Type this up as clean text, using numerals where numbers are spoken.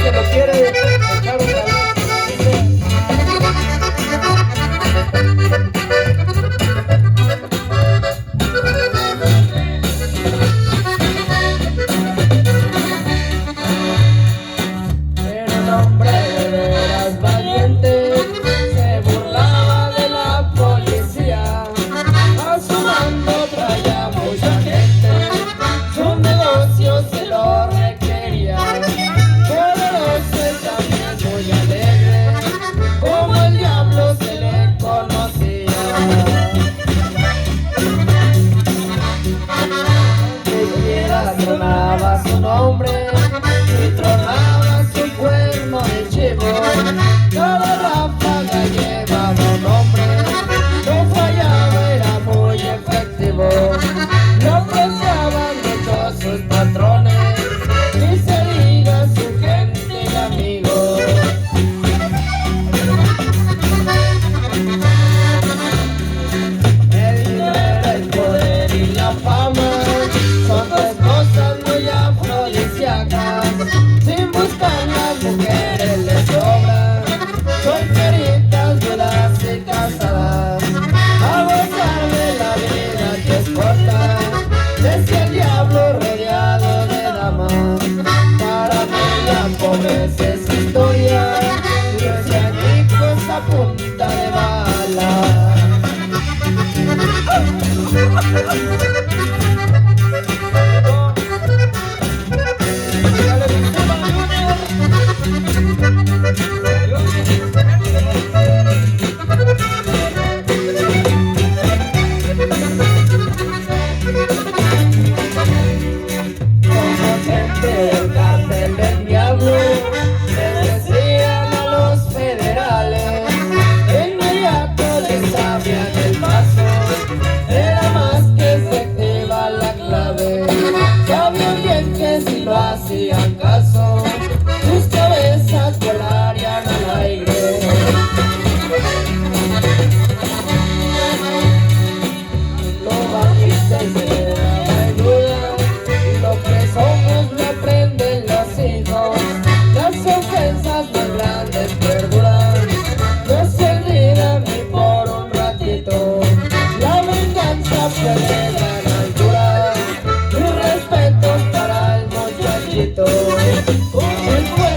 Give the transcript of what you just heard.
que lo quiere echar otra vez. Era un hombre de veras valiente, se burlaba de la policía, a su mando traía mucha gente, su negocio se lo requería. Poderoso y también muy alegre, como el diablo se le conocía. Siquiera tronaba su nombre y tronaba su cuerno de chivo. Cada ráfaga llevaba un nombre, no fallaba, era muy efectivo. Lo apreciaban mucho sus patrones, y se diga su gente y amigos. El dinero, el poder y la fama son dos cosas muy afrodisíacas. Sin buscar las mujeres les sobran, solteritas, viudas y casadas, a gozar de la vida que es corta. Decía el diablo rodeado de damas, para mí la pobreza es historia, y decía ricos a punta de bala.